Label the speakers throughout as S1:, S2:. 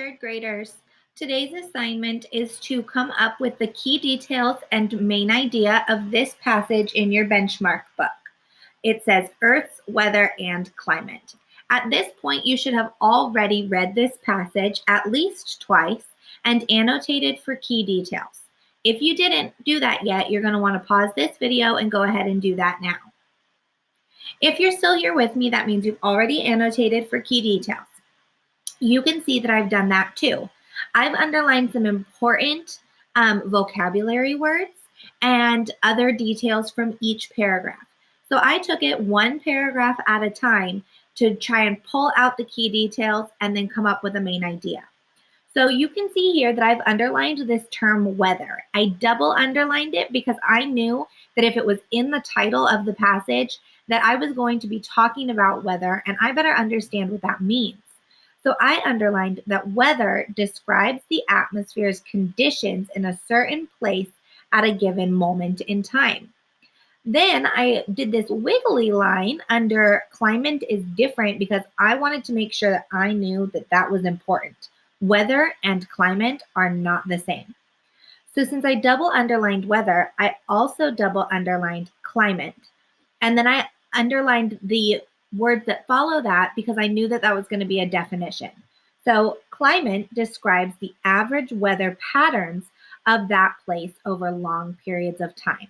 S1: third graders. Today's assignment is to come up with the key details and main idea of this passage in your benchmark book. It says Earth's weather and climate. At this point, you should have already read this passage at least twice and annotated for key details. If you didn't do that yet, you're going to want to pause this video and go ahead and do that now. If you're still here with me, that means you've already annotated for key details. You can see that I've done that too. I've underlined some important vocabulary words and other details from each paragraph. So I took it one paragraph at a time to try and pull out the key details and then come up with a main idea. So you can see here that I've underlined this term weather. I double underlined it because I knew that if it was in the title of the passage that I was going to be talking about weather, and I better understand what that means. So I underlined that weather describes the atmosphere's conditions in a certain place at a given moment in time. Then I did this wiggly line under climate is different because I wanted to make sure that I knew that that was important. Weather and climate are not the same. So since I double underlined weather, I also double underlined climate. And then I underlined the words that follow that because I knew that that was going to be a definition. So climate describes the average weather patterns of that place over long periods of time.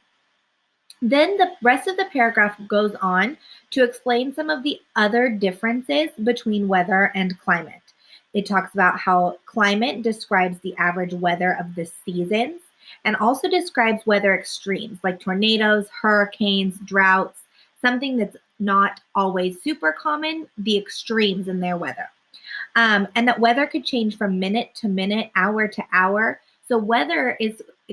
S1: Then the rest of the paragraph goes on to explain some of the other differences between weather and climate. It talks about how climate describes the average weather of the seasons and also describes weather extremes like tornadoes, hurricanes, droughts, something that's not always super common, the extremes in their weather. And that weather could change from minute to minute, hour to hour. So weather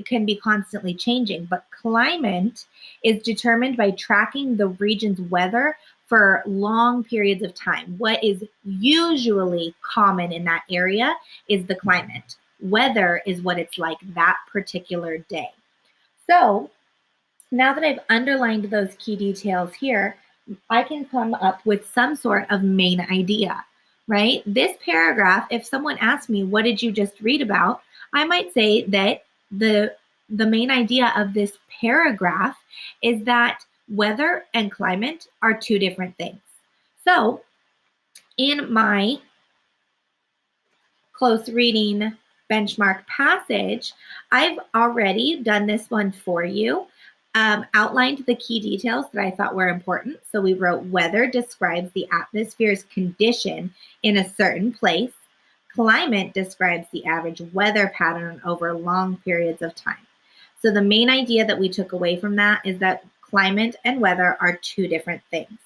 S1: can be constantly changing, but climate is determined by tracking the region's weather for long periods of time. What is usually common in that area is the climate. Weather is what it's like that particular day. So now that I've underlined those key details here, I can come up with some sort of main idea, right? This paragraph, if someone asked me, what did you just read about? I might say that the main idea of this paragraph is that weather and climate are two different things. So in my close reading benchmark passage, I've already done this one for you, outlined the key details that I thought were important. So we wrote weather describes the atmosphere's condition in a certain place. Climate describes the average weather pattern over long periods of time. So the main idea that we took away from that is that climate and weather are two different things.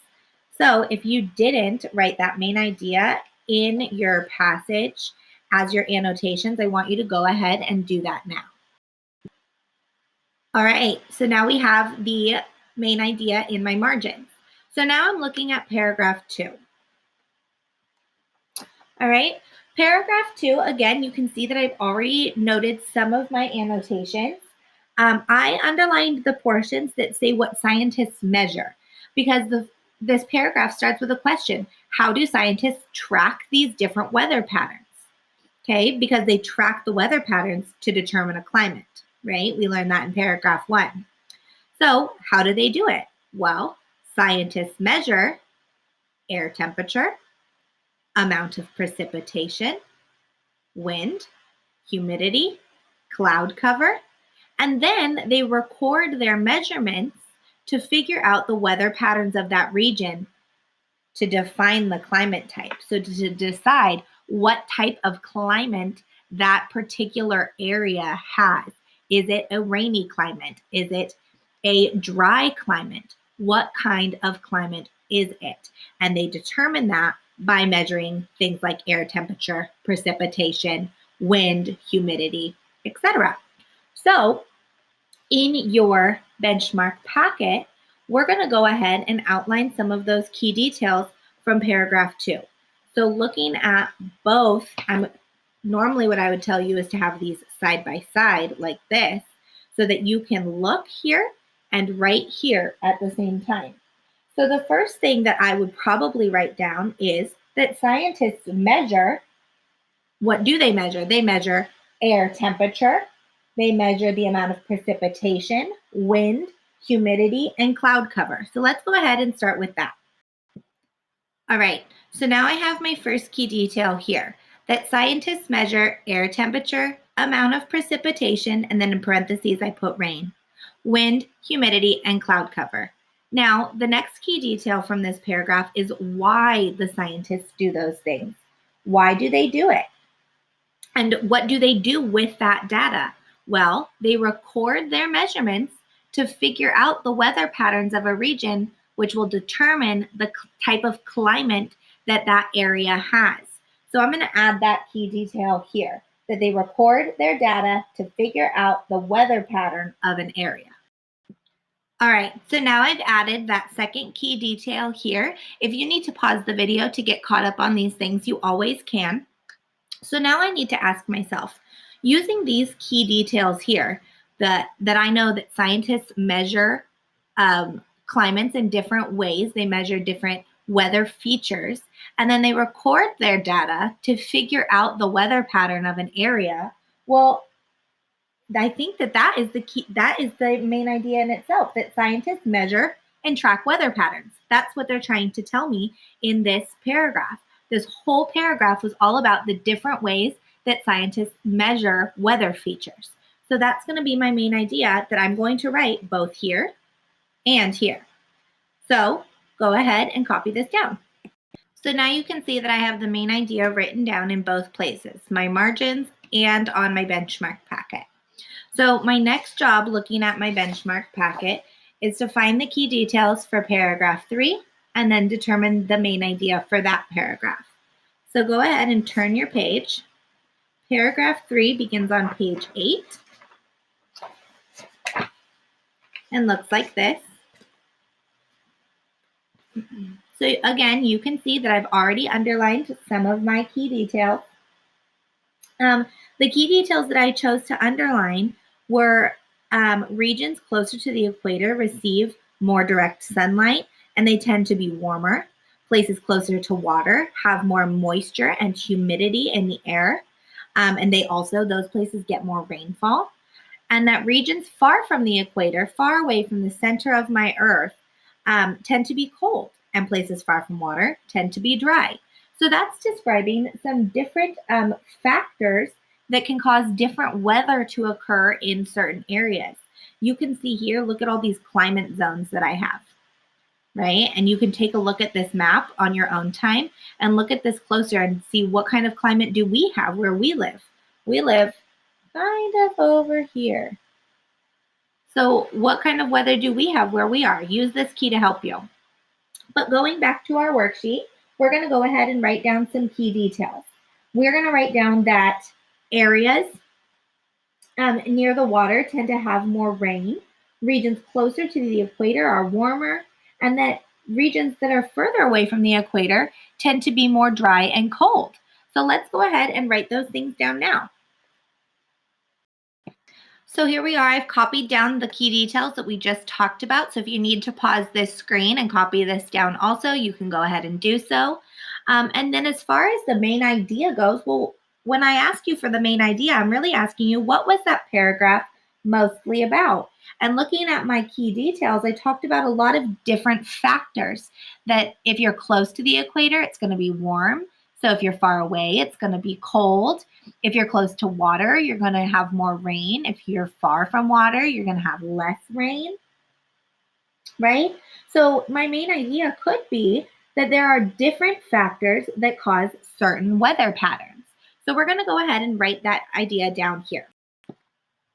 S1: So if you didn't write that main idea in your passage as your annotations, I want you to go ahead and do that now. All right, so now we have the main idea in my margins. So now I'm looking at paragraph 2. All right, paragraph 2, again, you can see that I've already noted some of my annotations. I underlined the portions that say what scientists measure because this paragraph starts with a question. How do scientists track these different weather patterns? Okay, because they track the weather patterns to determine a climate, right? We learned that in paragraph 1. So how do they do it? Well, scientists measure air temperature, amount of precipitation, wind, humidity, cloud cover, and then they record their measurements to figure out the weather patterns of that region to define the climate type. So to decide what type of climate that particular area has. Is it a rainy climate? Is it a dry climate? What kind of climate is it? And they determine that by measuring things like air temperature, precipitation, wind, humidity, etc. So in your benchmark packet, we're going to go ahead and outline some of those key details from paragraph 2. So looking at both, normally what I would tell you is to have these side by side like this so that you can look here and write here at the same time. So the first thing that I would probably write down is that scientists measure What do they measure? They measure air temperature. They measure the amount of precipitation, wind, humidity, and cloud cover. So let's go ahead and start with that. All right, so now I have my first key detail here, that scientists measure air temperature, amount of precipitation, and then in parentheses I put rain, wind, humidity, and cloud cover. Now, the next key detail from this paragraph is why the scientists do those things. Why do they do it? And what do they do with that data? Well, they record their measurements to figure out the weather patterns of a region, which will determine the type of climate that that area has. So I'm going to add that key detail here, that they record their data to figure out the weather pattern of an area. All right, so now I've added that second key detail here. If you need to pause the video to get caught up on these things, you always can. So now I need to ask myself, using these key details here, that I know that scientists measure climates in different ways. They measure different weather features, and then they record their data to figure out the weather pattern of an area. Well, I think that is the key. That is the main idea in itself, that scientists measure and track weather patterns. That's what they're trying to tell me in this paragraph. This whole paragraph was all about the different ways that scientists measure weather features. So that's going to be my main idea that I'm going to write both here and here. So go ahead and copy this down. So now you can see that I have the main idea written down in both places, my margins and on my benchmark packet. So my next job looking at my benchmark packet is to find the key details for paragraph 3 and then determine the main idea for that paragraph. So go ahead and turn your page. Paragraph 3 begins on page 8 and looks like this. So again, you can see that I've already underlined some of my key details. The key details that I chose to underline were regions closer to the equator receive more direct sunlight and they tend to be warmer. Places closer to water have more moisture and humidity in the air. And those places get more rainfall. And that regions far from the equator, far away from the center of my earth, tend to be cold. And places far from water tend to be dry. So that's describing some different factors that can cause different weather to occur in certain areas. You can see here, look at all these climate zones that I have, right? And you can take a look at this map on your own time and look at this closer and see what kind of climate do we have where we live. We live kind of over here. So what kind of weather do we have where we are? Use this key to help you. But going back to our worksheet, we're going to go ahead and write down some key details. We're going to write down that areas near the water tend to have more rain. Regions closer to the equator are warmer, and that regions that are further away from the equator tend to be more dry and cold. So let's go ahead and write those things down now. So here we are. I've copied down the key details that we just talked about. So if you need to pause this screen and copy this down also, you can go ahead and do so. And then as far as the main idea goes, well, when I ask you for the main idea, I'm really asking you, what was that paragraph mostly about? And looking at my key details, I talked about a lot of different factors, that if you're close to the equator, it's going to be warm. So if you're far away, it's going to be cold. If you're close to water, you're going to have more rain. If you're far from water, you're going to have less rain, right? So my main idea could be that there are different factors that cause certain weather patterns. So we're going to go ahead and write that idea down here.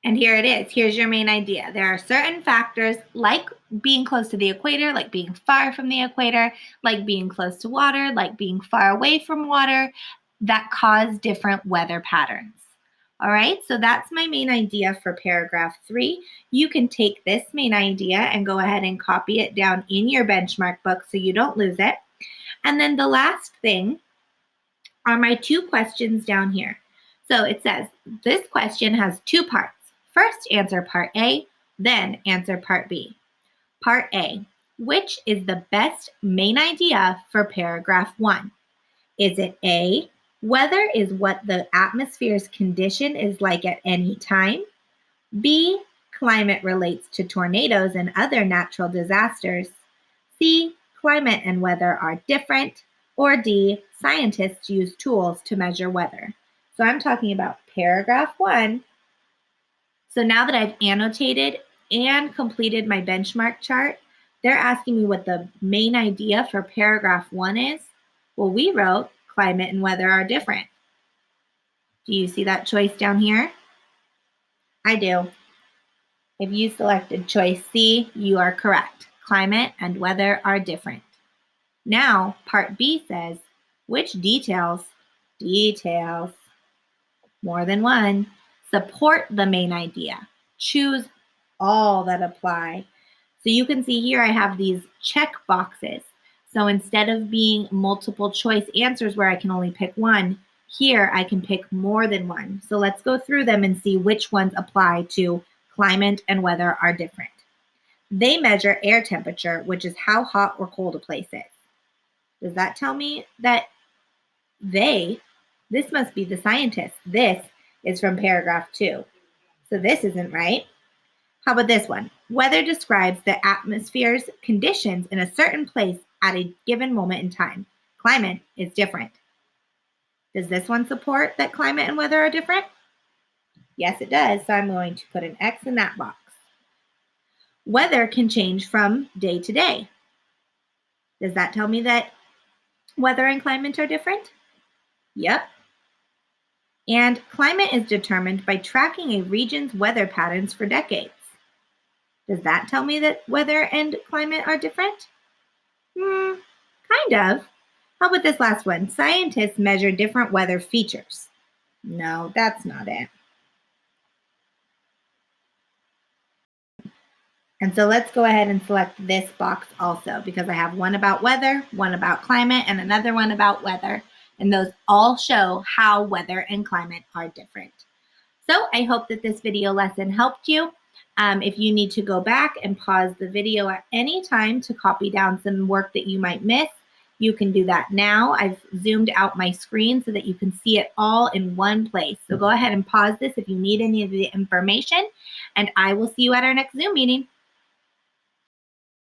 S1: And here it is. Here's your main idea. There are certain factors, like being close to the equator, like being far from the equator, like being close to water, like being far away from water, that cause different weather patterns. All right, so that's my main idea for paragraph 3. You can take this main idea and go ahead and copy it down in your benchmark book so you don't lose it. And then the last thing are my 2 questions down here. So it says, this question has 2 parts. First, answer part A, then answer part B. Part A, which is the best main idea for paragraph 1? Is it A, Weather is what the atmosphere's condition is like at any time. B, climate relates to tornadoes and other natural disasters. C, climate and weather are different. Or D, scientists use tools to measure weather. So I'm talking about paragraph 1. So now that I've annotated and completed my benchmark chart, they're asking me what the main idea for paragraph 1 is. Well, we wrote climate and weather are different. Do you see that choice down here? I do. If you selected choice C, you are correct. Climate and weather are different. Now, part B says, which details, more than one, support the main idea? Choose all that apply. So you can see here I have these check boxes. So instead of being multiple choice answers where I can only pick one, here I can pick more than one. So let's go through them and see which ones apply to climate and weather are different. They measure air temperature, which is how hot or cold a place is. Does that tell me that this must be the scientists. This is from paragraph 2. So this isn't right. How about this one? Weather describes the atmosphere's conditions in a certain place at a given moment in time. Climate is different. Does this one support that climate and weather are different? Yes, it does. So I'm going to put an X in that box. Weather can change from day to day. Does that tell me that weather and climate are different? Yep. And climate is determined by tracking a region's weather patterns for decades. Does that tell me that weather and climate are different? Kind of. How about this last one? Scientists measure different weather features. No, that's not it. And so let's go ahead and select this box also, because I have one about weather, one about climate, and another one about weather. And those all show how weather and climate are different. So I hope that this video lesson helped you. If you need to go back and pause the video at any time to copy down some work that you might miss, you can do that now. I've zoomed out my screen so that you can see it all in one place. So go ahead and pause this if you need any of the information, and I will see you at our next Zoom meeting.